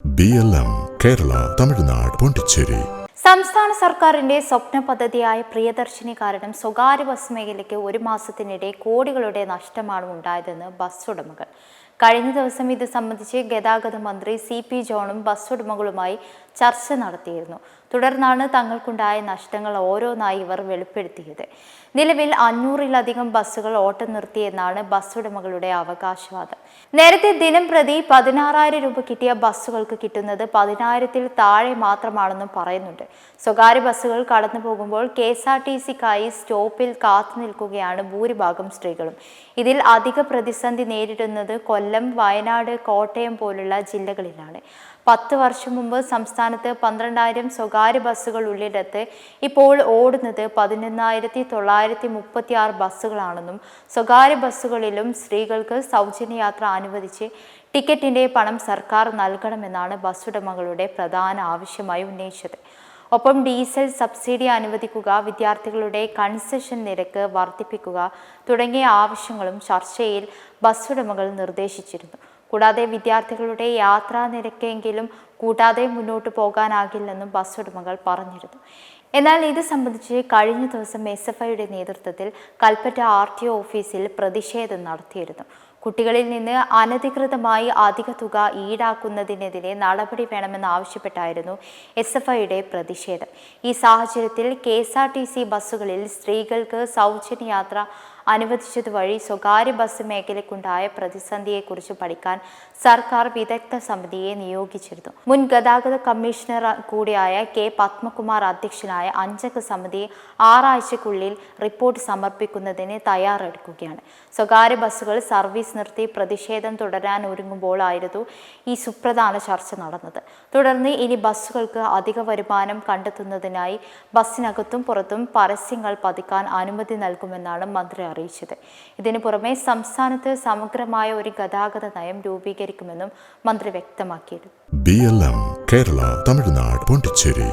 BLM Kerala Tamil Nadu Pondicherry. സംസ്ഥാന സർക്കാരിന്റെ സ്വപ്ന പദ്ധതിയായ പ്രിയദർശിനി കാരണം സ്വകാര്യ ബസ് മേഖലയ്ക്ക് ഒരു മാസത്തിനിടെ കോടികളുടെ നഷ്ടമാണ് ഉണ്ടായതെന്ന് ബസ് ഉടമകൾ. കഴിഞ്ഞ ദിവസം ഇത് സംബന്ധിച്ച് ഗതാഗത മന്ത്രി CP ജോണും ബസ് ഉടമകളുമായി ചർച്ച നടത്തിയിരുന്നു. തുടർന്നാണ് തങ്ങൾക്കുണ്ടായ നഷ്ടങ്ങൾ ഓരോന്നായി ഇവർ വെളിപ്പെടുത്തിയത്. നിലവിൽ 500-ലധികം ബസ്സുകൾ ഓട്ടം നിർത്തിയെന്നാണ് ബസ് ഉടമകളുടെ അവകാശവാദം. നേരത്തെ ദിനം പ്രതി 16,000 രൂപ കിട്ടിയ ബസ്സുകൾക്ക് കിട്ടുന്നത് 10,000-ൽ താഴെ മാത്രമാണെന്നും പറയുന്നുണ്ട്. സ്വകാര്യ ബസ്സുകൾ കടന്നു പോകുമ്പോൾ KSRTCക്കായി സ്റ്റോപ്പിൽ കാത്തു നിൽക്കുകയാണ് ഭൂരിഭാഗം സ്ത്രീകളും. ഇതിൽ അധിക പ്രതിസന്ധി നേരിടുന്നത് കൊല്ലം, വയനാട്, കോട്ടയം പോലുള്ള ജില്ലകളിലാണ്. 10 വർഷം മുമ്പ് സംസ്ഥാനത്ത് 12,000 സ്വകാര്യ ബസ്സുകൾ ഉള്ളിടത്ത് ഇപ്പോൾ ഓടുന്നത് 11,936 ബസ്സുകളാണെന്നും സ്വകാര്യ ബസ്സുകളിലും സ്ത്രീകൾക്ക് സൗജന്യ യാത്ര അനുവദിച്ച് ടിക്കറ്റിന്റെ പണം സർക്കാർ നൽകണമെന്നാണ് ബസ് ഉടമകളുടെ പ്രധാന ആവശ്യമായി ഉന്നയിച്ചത്. ഒപ്പം ഡീസൽ സബ്സിഡി അനുവദിക്കുക, വിദ്യാർത്ഥികളുടെ കൺസെഷൻ നിരക്ക് വർദ്ധിപ്പിക്കുക തുടങ്ങിയ ആവശ്യങ്ങളും ചർച്ചയിൽ ബസ് ഉടമകൾ നിർദ്ദേശിച്ചിരുന്നു. കൂടാതെ വിദ്യാർത്ഥികളുടെ യാത്രാ നിരക്കെങ്കിലും കൂട്ടാതെ മുന്നോട്ട് പോകാനാകില്ലെന്നും ബസ് ഉടമകൾ പറഞ്ഞിരുന്നു. എന്നാൽ ഇത് സംബന്ധിച്ച് കഴിഞ്ഞ ദിവസം SFIയുടെ നേതൃത്വത്തിൽ കൽപ്പറ്റ RTO ഓഫീസിൽ പ്രതിഷേധം നടത്തിയിരുന്നു. കുട്ടികളിൽ നിന്ന് അനധികൃതമായി അധിക തുക ഈടാക്കുന്നതിനെതിരെ നടപടി വേണമെന്നാവശ്യപ്പെട്ടായിരുന്നു SFIയുടെ പ്രതിഷേധം. ഈ സാഹചര്യത്തിൽ KSRTC ബസ്സുകളിൽ സ്ത്രീകൾക്ക് സൗജന്യ യാത്ര അനുവദിച്ചതുവഴി സ്വകാര്യ ബസ് മേഖലയ്ക്കുണ്ടായ പ്രതിസന്ധിയെക്കുറിച്ച് പഠിക്കാൻ സർക്കാർ വിദഗ്ധ സമിതിയെ നിയോഗിച്ചിരുന്നു. മുൻ ഗതാഗത കമ്മീഷണർ കൂടിയായ K. പത്മകുമാർ അധ്യക്ഷനായ 5-അംഗ സമിതി 6 ആഴ്ചയ്ക്കുള്ളിൽ റിപ്പോർട്ട് സമർപ്പിക്കുന്നതിന് തയ്യാറെടുക്കുകയാണ്. സ്വകാര്യ ബസ്സുകൾ സർവീസ് നിർത്തി പ്രതിഷേധം തുടരാൻ ഒരുങ്ങുമ്പോഴായിരുന്നു ഈ സുപ്രധാന ചർച്ച നടന്നത്. തുടർന്ന് ഇനി ബസ്സുകൾക്ക് അധിക വരുമാനം കണ്ടെത്തുന്നതിനായി ബസ്സിനകത്തും പുറത്തും പരസ്യങ്ങൾ പതിക്കാൻ അനുമതി നൽകുമെന്നാണ് മന്ത്രി അറിയിച്ചത്. ഇതിനു പുറമെ സംസ്ഥാനത്ത് സമഗ്രമായ ഒരു ഗതാഗത നയം രൂപീകരിക്കുമെന്നും മന്ത്രി വ്യക്തമാക്കിയിരുന്നു. BLM കേരള തമിഴ്നാട് പോണ്ടിച്ചേരി.